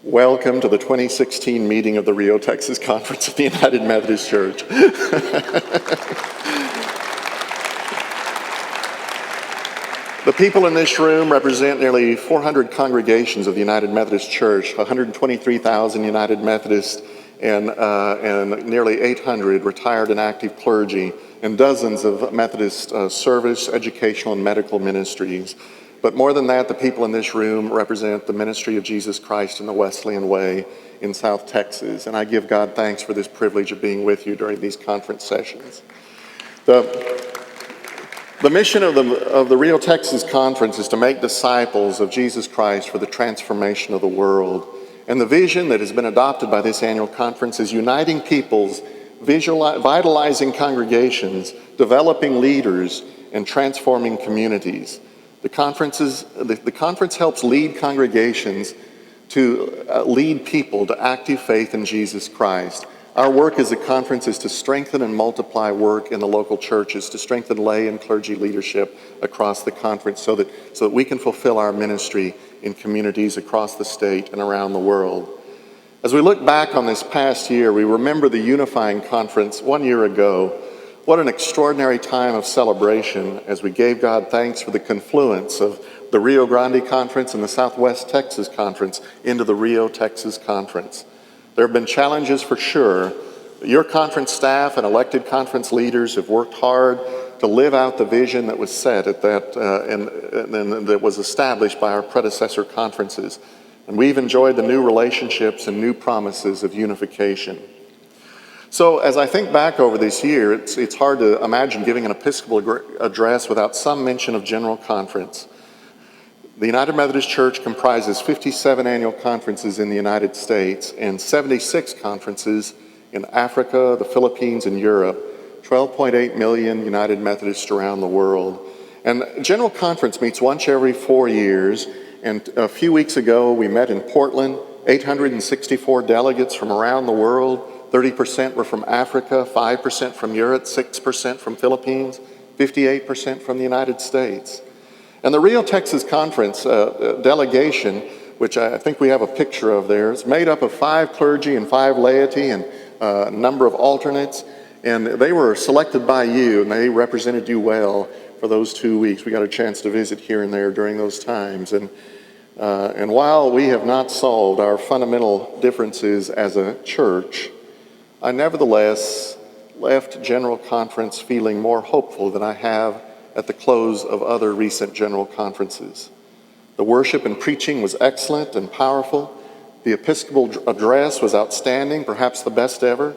Welcome to the 2016 meeting of the Rio, Texas Conference of the United Methodist Church. The people in this room represent nearly 400 congregations of the United Methodist Church, 123,000 United Methodists, and nearly 800 retired and active clergy, and dozens of Methodist service, educational, and medical ministries. But more than that, the people in this room represent the ministry of Jesus Christ in the Wesleyan Way in South Texas. And I give God thanks for this privilege of being with you during these conference sessions. The mission of the Rio, Texas Conference is to make disciples of Jesus Christ for the transformation of the world. And the vision that has been adopted by this annual conference is uniting peoples, vitalizing congregations, developing leaders, and transforming communities. The conference helps lead congregations to lead people to active faith in Jesus Christ. Our work as a conference is to strengthen and multiply work in the local churches, to strengthen lay and clergy leadership across the conference so that we can fulfill our ministry in communities across the state and around the world. As we look back on this past year, we remember the unifying conference 1 year ago. What an extraordinary time of celebration as we gave God thanks for the confluence of the Rio Grande Conference and the Southwest Texas Conference into the Rio, Texas Conference. There have been challenges for sure. Your conference staff and elected conference leaders have worked hard to live out the vision that was set at that and that was established by our predecessor conferences. And we've enjoyed the new relationships and new promises of unification. So as I think back over this year, it's hard to imagine giving an Episcopal address without some mention of General Conference. The United Methodist Church comprises 57 annual conferences in the United States and 76 conferences in Africa, the Philippines, and Europe, 12.8 million United Methodists around the world. And General Conference meets once every 4 years, and a few weeks ago we met in Portland, 864 delegates from around the world. 30% were from Africa, 5% from Europe, 6% from Philippines, 58% from the United States. And the Rio, Texas Conference delegation, which I think we have a picture of there, is made up of 5 clergy and 5 laity and a number of alternates. And they were selected by you, and they represented you well for those 2 weeks. We got a chance to visit here and there during those times. And while we have not solved our fundamental differences as a church, I nevertheless left General Conference feeling more hopeful than I have at the close of other recent General Conferences. The worship and preaching was excellent and powerful. The Episcopal address was outstanding, perhaps the best ever.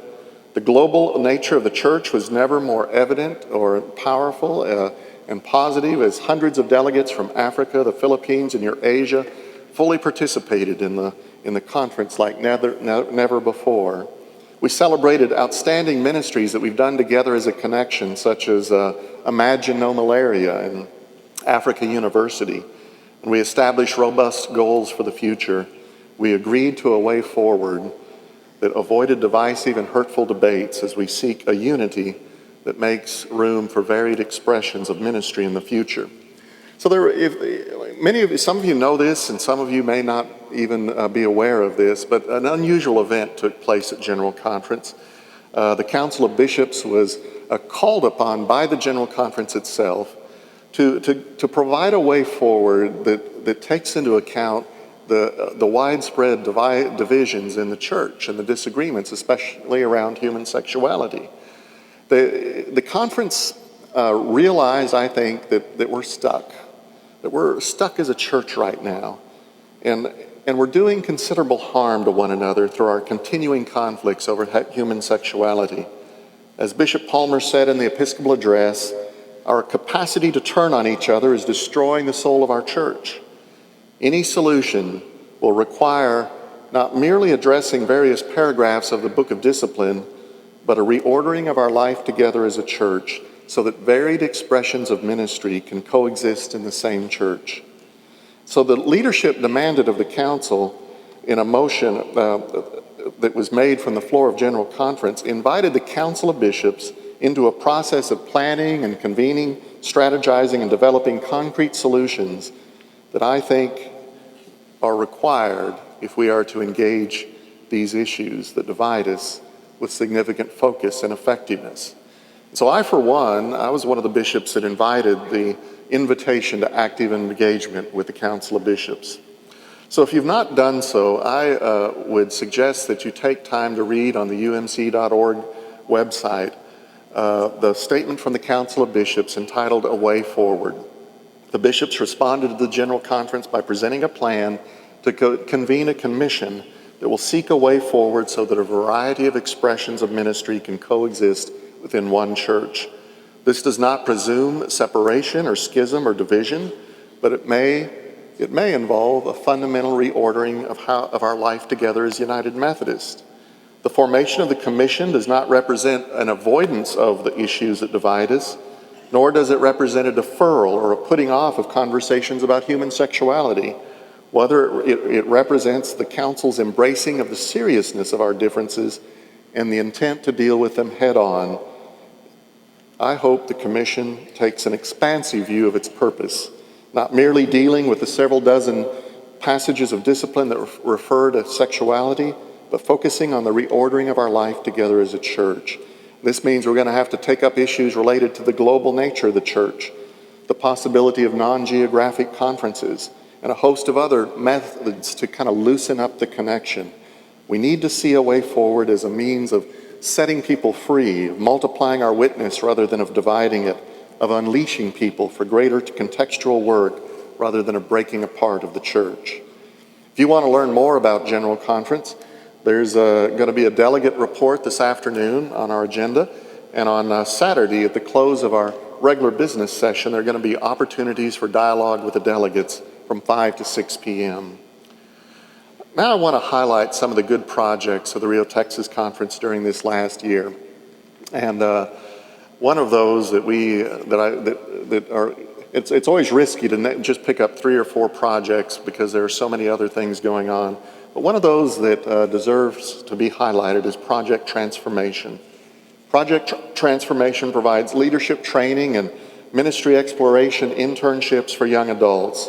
The global nature of the church was never more evident or powerful and positive as hundreds of delegates from Africa, the Philippines, and Eurasia fully participated in the conference like never before. We celebrated outstanding ministries that we've done together as a connection, such as Imagine No Malaria and Africa University. And we established robust goals for the future. We agreed to a way forward that avoided divisive and hurtful debates as we seek a unity that makes room for varied expressions of ministry in the future. So some of you know this, and some of you may not even be aware of this, but an unusual event took place at General Conference. The Council of Bishops was called upon by the General Conference itself to provide a way forward that takes into account the widespread divisions in the church and the disagreements, especially around human sexuality. The conference realized, I think, that we're stuck. That we're stuck as a church right now. And we're doing considerable harm to one another through our continuing conflicts over human sexuality. As Bishop Palmer said in the Episcopal address, our capacity to turn on each other is destroying the soul of our church. Any solution will require not merely addressing various paragraphs of the Book of Discipline, but a reordering of our life together as a church so that varied expressions of ministry can coexist in the same church. So the leadership demanded of the council in a motion that was made from the floor of General Conference, invited the Council of Bishops into a process of planning and convening, strategizing, and developing concrete solutions that I think are required if we are to engage these issues that divide us with significant focus and effectiveness. So I was one of the bishops that invited the invitation to active engagement with the Council of Bishops. So if you've not done so, I would suggest that you take time to read on the umc.org website the statement from the Council of Bishops entitled A Way Forward. The bishops responded to the General Conference by presenting a plan to convene a commission that will seek a way forward so that a variety of expressions of ministry can coexist within one church. This does not presume separation or schism or division, but it may involve a fundamental reordering of our life together as United Methodists. The formation of the commission does not represent an avoidance of the issues that divide us, nor does it represent a deferral or a putting off of conversations about human sexuality. Whether it represents the Council's embracing of the seriousness of our differences and the intent to deal with them head on. I hope the Commission takes an expansive view of its purpose, not merely dealing with the several dozen passages of discipline that refer to sexuality, but focusing on the reordering of our life together as a church. This means we're going to have to take up issues related to the global nature of the church, the possibility of non-geographic conferences, and a host of other methods to kind of loosen up the connection. We need to see a way forward as a means of setting people free, of multiplying our witness rather than of dividing it, of unleashing people for greater contextual work rather than a breaking apart of the church. If you want to learn more about General Conference, there's going to be a delegate report this afternoon on our agenda, and on Saturday at the close of our regular business session, there are going to be opportunities for dialogue with the delegates from 5 to 6 p.m. Now I want to highlight some of the good projects of the Rio Texas Conference during this last year. And one of those it's always risky to just pick up 3 or 4 projects because there are so many other things going on. But one of those that deserves to be highlighted is Project Transformation. Project Transformation provides leadership training and ministry exploration internships for young adults.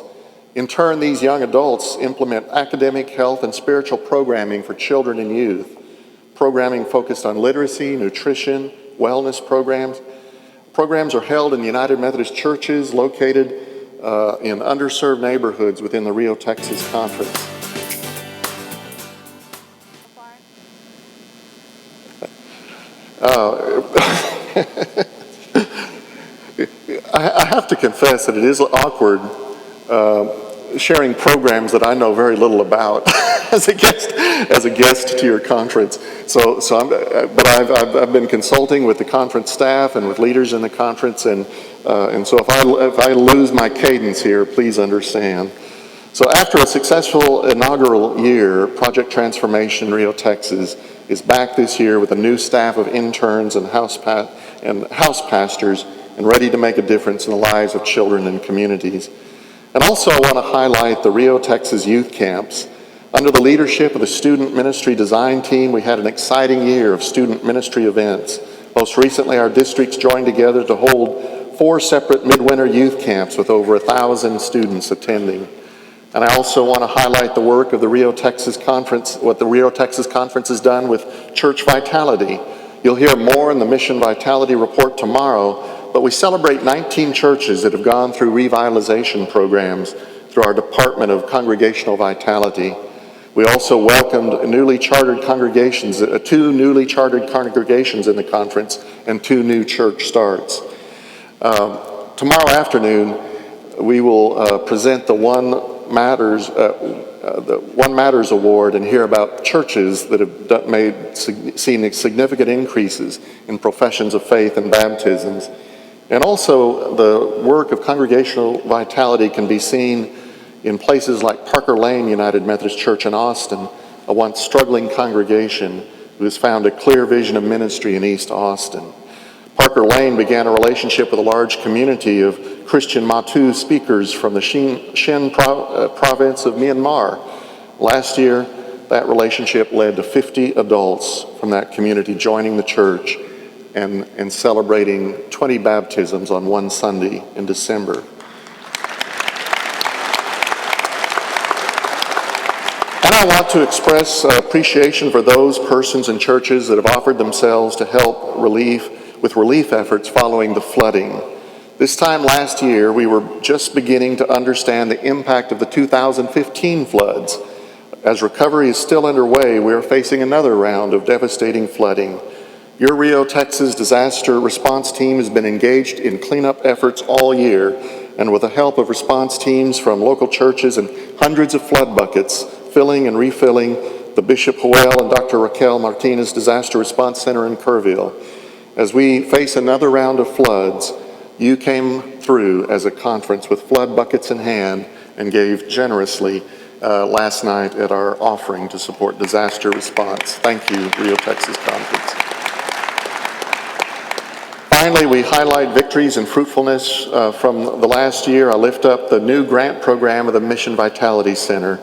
In turn, these young adults implement academic, health, and spiritual programming for children and youth. Programming focused on literacy, nutrition, wellness programs. Programs are held in United Methodist churches located in underserved neighborhoods within the Rio Texas Conference. I have to confess that it is awkward sharing programs that I know very little about as a guest to your conference. But I've been consulting with the conference staff and with leaders in the conference, and so if I lose my cadence here, please understand. So after a successful inaugural year, Project Transformation Rio Texas is back this year with a new staff of interns and house pastors, and ready to make a difference in the lives of children and communities. And also I want to highlight the Rio Texas youth camps. Under the leadership of the Student Ministry Design Team, we had an exciting year of student ministry events. Most recently, our districts joined together to hold 4 separate midwinter youth camps with over 1,000 students attending. And I also want to highlight the work of the Rio Texas Conference, what the Rio Texas Conference has done with church vitality. You'll hear more in the Mission Vitality Report tomorrow, but we celebrate 19 churches that have gone through revitalization programs through our Department of Congregational Vitality. We also welcomed newly chartered congregations, 2 newly chartered congregations in the conference, and 2 new church starts. Tomorrow afternoon, we will present the One Matters Award and hear about churches that have seen significant increases in professions of faith and baptisms. And also, the work of congregational vitality can be seen in places like Parker Lane United Methodist Church in Austin, a once struggling congregation who has found a clear vision of ministry in East Austin. Parker Lane began a relationship with a large community of Christian Matu speakers from the Shin province of Myanmar. Last year, that relationship led to 50 adults from that community joining the church and celebrating 20 baptisms on one Sunday in December. And I I want to express appreciation for those persons and churches that have offered themselves to help with relief efforts following the flooding. This time last year, we were just beginning to understand the impact of the 2015 floods. As recovery is still underway, we are facing another round of devastating flooding. Your Rio, Texas disaster response team has been engaged in cleanup efforts all year, and with the help of response teams from local churches and hundreds of flood buckets, filling and refilling the Bishop Joel and Dr. Raquel Martinez Disaster Response Center in Kerrville. As we face another round of floods, you came through as a conference with flood buckets in hand and gave generously last night at our offering to support disaster response. Thank you, Rio, Texas Conference. Finally, we highlight victories and fruitfulness from the last year. I lift up the new grant program of the Mission Vitality Center.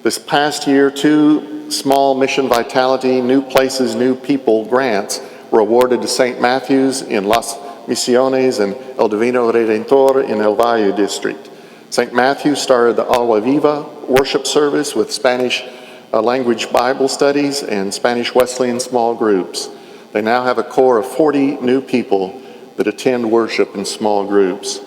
This past year, 2 small Mission Vitality New Places, New People grants were awarded to St. Matthew's in Las Misiones and El Divino Redentor in El Valle District. St. Matthew started the Agua Viva worship service with Spanish language Bible studies and Spanish Wesleyan small groups. They now have a core of 40 new people that attend worship in small groups.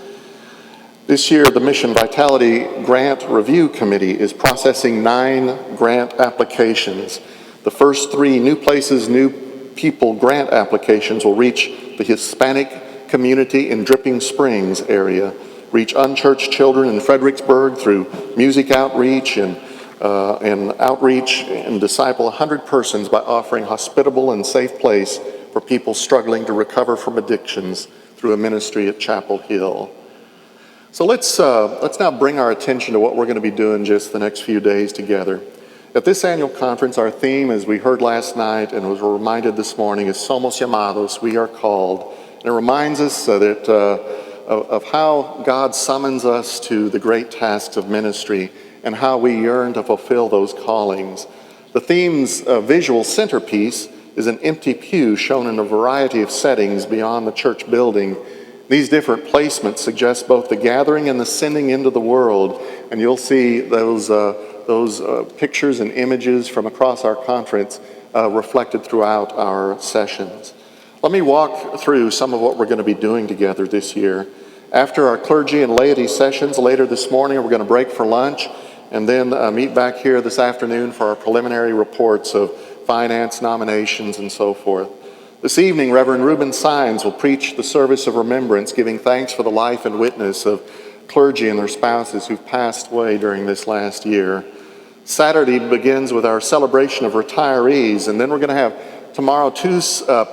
This year, the Mission Vitality Grant Review Committee is processing 9 grant applications. The first 3 New Places, New People grant applications will reach the Hispanic community in Dripping Springs area, reach unchurched children in Fredericksburg through music outreach and outreach, and disciple 100 persons by offering hospitable and safe place for people struggling to recover from addictions through a ministry at Chapel Hill. So let's now bring our attention to what we're going to be doing just the next few days together. At this annual conference, our theme, as we heard last night and was reminded this morning, is Somos Llamados, we are called. And it reminds us of how God summons us to the great tasks of ministry and how we yearn to fulfill those callings. The theme's visual centerpiece is an empty pew shown in a variety of settings beyond the church building. These different placements suggest both the gathering and the sending into the world, and you'll see those pictures and images from across our conference reflected throughout our sessions. Let me walk through some of what we're going to be doing together this year. After our clergy and laity sessions later this morning, we're going to break for lunch and then meet back here this afternoon for our preliminary reports of finance, nominations, and so forth. This evening, Reverend Reuben Sines will preach the service of remembrance, giving thanks for the life and witness of clergy and their spouses who've passed away during this last year. Saturday begins with our celebration of retirees, and then we're going to have tomorrow 2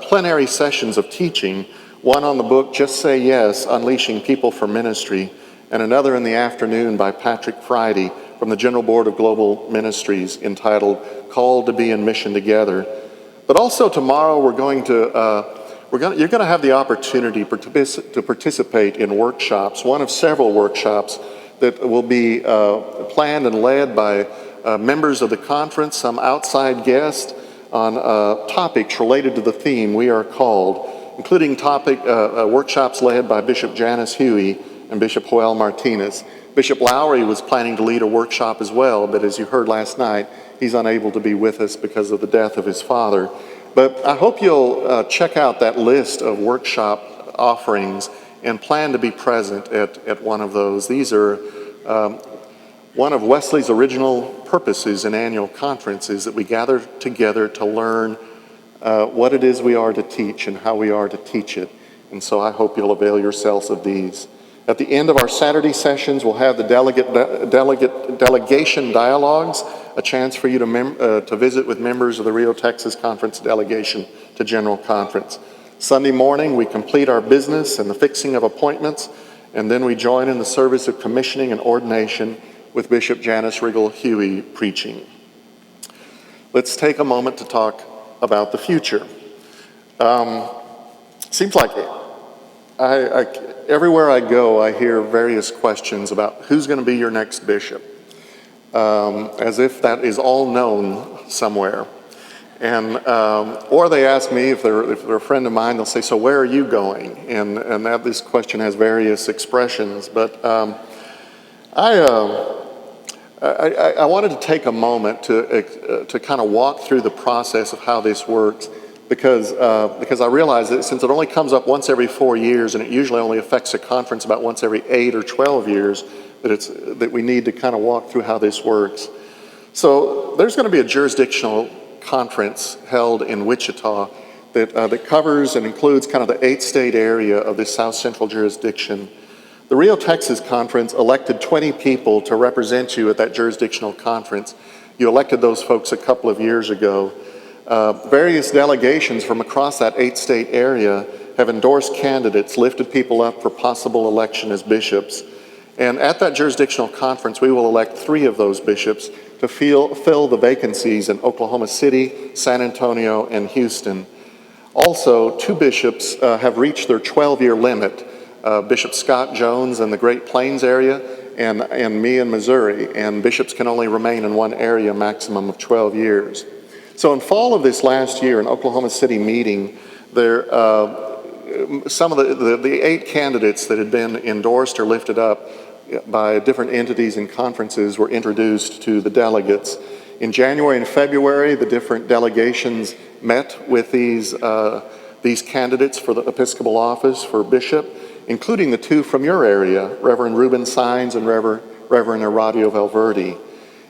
plenary sessions of teaching, one on the book Just Say Yes, Unleashing People for Ministry, and another in the afternoon by Patrick Friday from the General Board of Global Ministries entitled Called to Be in Mission Together. But also tomorrow you're going to have the opportunity to participate in workshops, one of several workshops that will be planned and led by members of the conference, some outside guests, on topics related to the theme We Are Called, including workshops led by Bishop Janice Huey and Bishop Joel Martinez. Bishop Lowry was planning to lead a workshop as well, but as you heard last night, he's unable to be with us because of the death of his father. But I hope you'll check out that list of workshop offerings and plan to be present at one of those. These are one of Wesley's original purposes in annual conferences, that we gather together to learn what it is we are to teach and how we are to teach it. And so I hope you'll avail yourselves of these. At the end of our Saturday sessions, we'll have the delegation dialogues, a chance for you to visit with members of the Rio, Texas Conference delegation to General Conference. Sunday morning, we complete our business and the fixing of appointments, and then we join in the service of commissioning and ordination with Bishop Janice Riggle Huey preaching. Let's take a moment to talk about the future. Seems like everywhere I go, I hear various questions about who's going to be your next bishop, as if that is all known somewhere. And or they ask me, if they're a friend of mine, they'll say, "So where are you going?" And that this question has various expressions. But I wanted to take a moment to kind of walk through the process of how this works, because I realize that since it only comes up once every 4 years, and it usually only affects a conference about once every 8 or 12 years, that we need to kind of walk through how this works. So there's going to be a jurisdictional conference held in Wichita that covers and includes kind of the 8-state area of this South Central jurisdiction. The Rio, Texas conference elected 20 people to represent you at that jurisdictional conference. You elected those folks a couple of years ago. Various delegations from across that 8-state area have endorsed candidates, lifted people up for possible election as bishops. And at that jurisdictional conference, we will elect 3 of those bishops to fill the vacancies in Oklahoma City, San Antonio, and Houston. Also, 2 bishops have reached their 12-year limit. Bishop Scott Jones in the Great Plains area, and me in Missouri. And bishops can only remain in one area a maximum of 12 years. So in fall of this last year, in Oklahoma City meeting, some of the 8 candidates that had been endorsed or lifted up by different entities and conferences were introduced to the delegates. In January and February, the different delegations met with these candidates for the Episcopal office for bishop, including the 2 from your area, Reverend Reuben Sines and Reverend Eradio Valverde.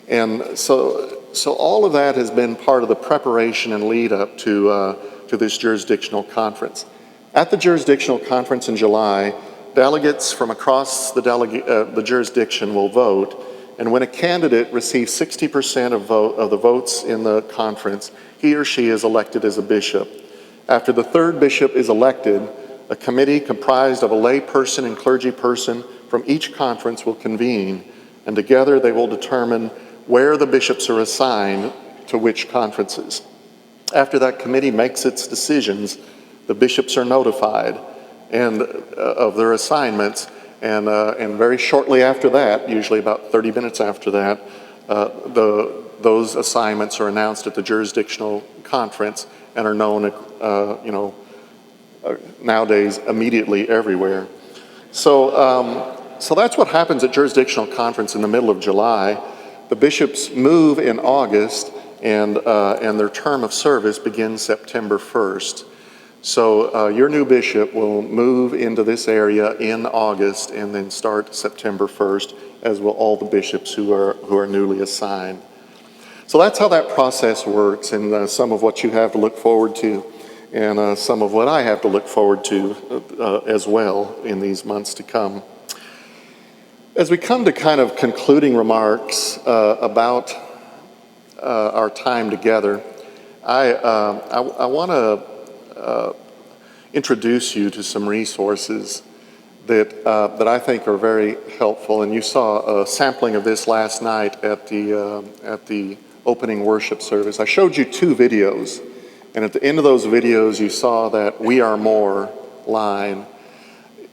And so all of that has been part of the preparation and lead up to this jurisdictional conference. At the jurisdictional conference in July, delegates from across the jurisdiction will vote, and when a candidate receives 60% of the votes in the conference, he or she is elected as a bishop. After the 3rd bishop is elected, a committee comprised of a lay person and clergy person from each conference will convene, and together they will determine where the bishops are assigned to which conferences. After that committee makes its decisions, the bishops are notified of their assignments, and very shortly after that, usually about 30 minutes after that, those assignments are announced at the jurisdictional conference and are known, nowadays immediately everywhere. So that's what happens at jurisdictional conference in the middle of July. The bishops move in August, and their term of service begins September 1st. So your new bishop will move into this area in August and then start September 1st, as will all the bishops who are newly assigned. So that's how that process works, and some of what you have to look forward to, and some of what I have to look forward to as well in these months to come. As we come to kind of concluding remarks about our time together, I want to introduce you to some resources that I think are very helpful. And you saw a sampling of this last night at the opening worship service. I showed you 2 videos, and at the end of those videos you saw that "We Are More" line.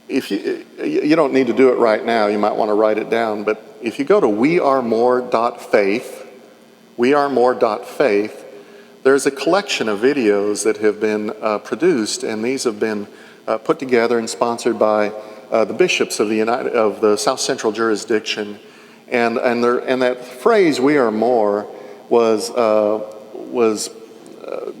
If you don't need to do it right now, you might want to write it down, but if you go to wearemore.faith, there's a collection of videos that have been produced, and these have been put together and sponsored by the bishops of the South Central jurisdiction, and that phrase "We Are More" was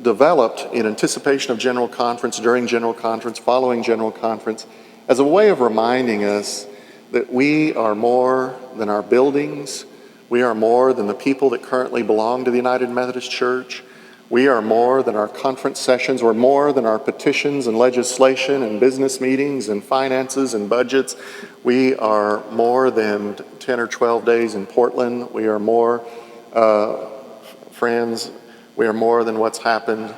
developed in anticipation of General Conference, during General Conference, following General Conference, as a way of reminding us that we are more than our buildings, we are more than the people that currently belong to the United Methodist Church, we are more than our conference sessions, we're more than our petitions and legislation and business meetings and finances and budgets. We are more than 10 or 12 days in Portland. We are more, friends, we are more than what's happened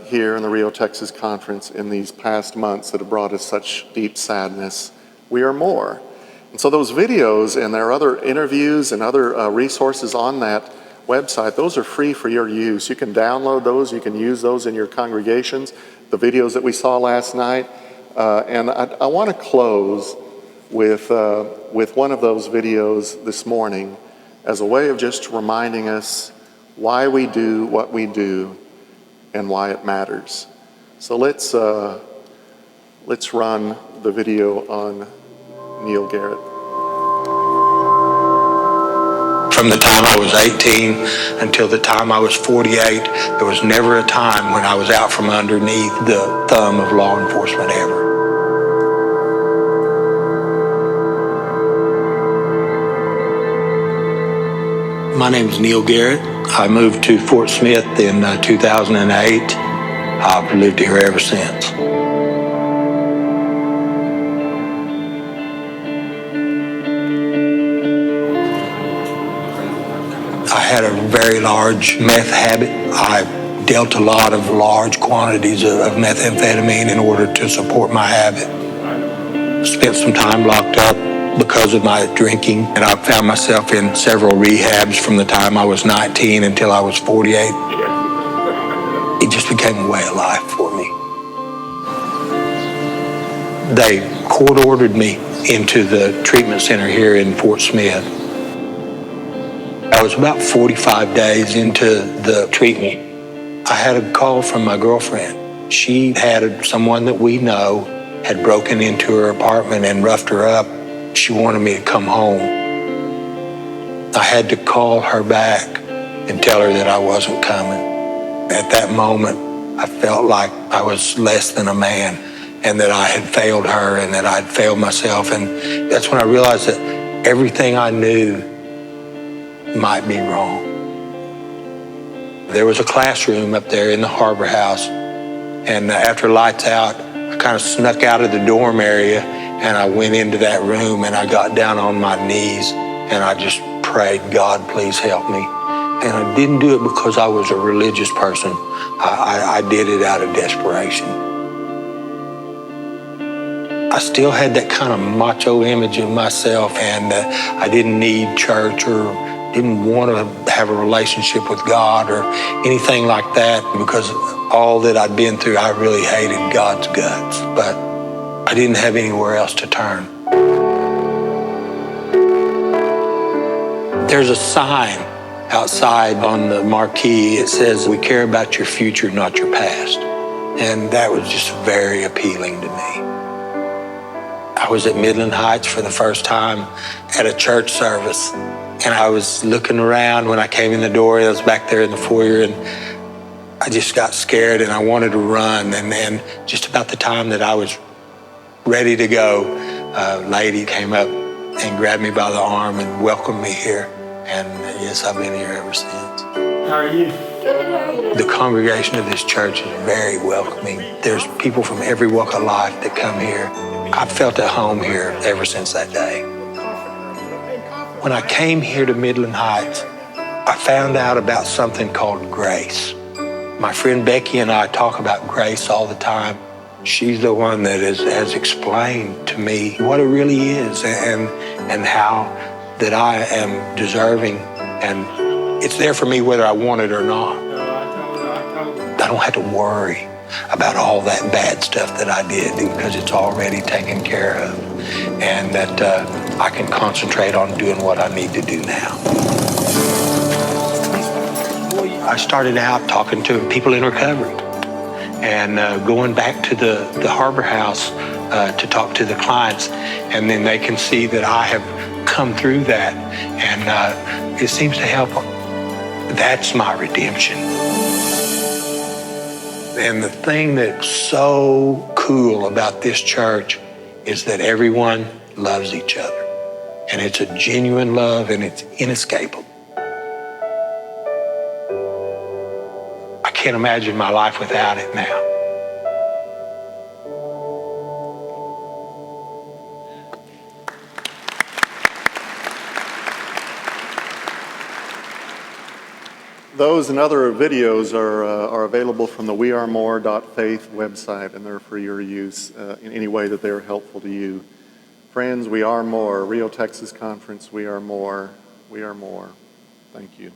here in the Rio, Texas conference in these past months that have brought us such deep sadness. We are more. And so those videos, and there are other interviews and other resources on that website, those are free for your use. You can download those, you can use those in your congregations, the videos that we saw last night. And I want to close with one of those videos this morning as a way of just reminding us why we do what we do and why it matters. So let's run the video on Neil Garrett. From the time I was 18 until the time I was 48, there was never a time when I was out from underneath the thumb of law enforcement ever. My name is Neil Garrett. I moved to Fort Smith in 2008. I've lived here ever since. I had a very large meth habit. I dealt a lot of large quantities of methamphetamine in order to support my habit. Spent some time locked up because of my drinking, and I found myself in several rehabs from the time I was 19 until I was 48. It just became a way of life for me. They court-ordered me into the treatment center here in Fort Smith. I was about 45 days into the treatment. I had a call from my girlfriend. She had someone that we know had broken into her apartment and roughed her up. She wanted me to come home. I had to call her back and tell her that I wasn't coming. At that moment, I felt like I was less than a man and that I had failed her and that I'd failed myself. And that's when I realized that everything I knew might be wrong. There was a classroom up there in the Harbor House, and after lights out, I kind of snuck out of the dorm area and I went into that room and I got down on my knees and I just prayed, God, please help me. And I didn't do it because I was a religious person. I did it out of desperation. I still had that kind of macho image of myself, and I didn't need church or didn't want to have a relationship with God or anything like that, because all that I'd been through, I really hated God's guts, but I didn't have anywhere else to turn. There's a sign outside on the marquee. It says, "We care about your future, not your past." And that was just very appealing to me. I was at Midland Heights for the first time at a church service, and I was looking around when I came in the door. I was back there in the foyer, and I just got scared and I wanted to run. And just about the time that I was ready to go, a lady came up and grabbed me by the arm and welcomed me here. And yes, I've been here ever since. How are you? The congregation of this church is very welcoming. There's people from every walk of life that come here. I've felt at home here ever since that day. When I came here to Midland Heights, I found out about something called grace. My friend Becky and I talk about grace all the time. She's the one that has explained to me what it really is and how that I am deserving, and it's there for me whether I want it or not. I don't have to worry about all that bad stuff that I did because it's already taken care of, and that I can concentrate on doing what I need to do now. I started out talking to people in recovery and going back to the Harbor House to talk to the clients, and then they can see that I have come through that, and it seems to help them. That's my redemption. And the thing that's so cool about this church is that everyone loves each other, and it's a genuine love, and it's inescapable. I can't imagine my life without it now. Those and other videos are available from the wearemore.faith website, and they're for your use in any way that they're helpful to you. Friends, we are more. Rio, Texas Conference, we are more. We are more. Thank you.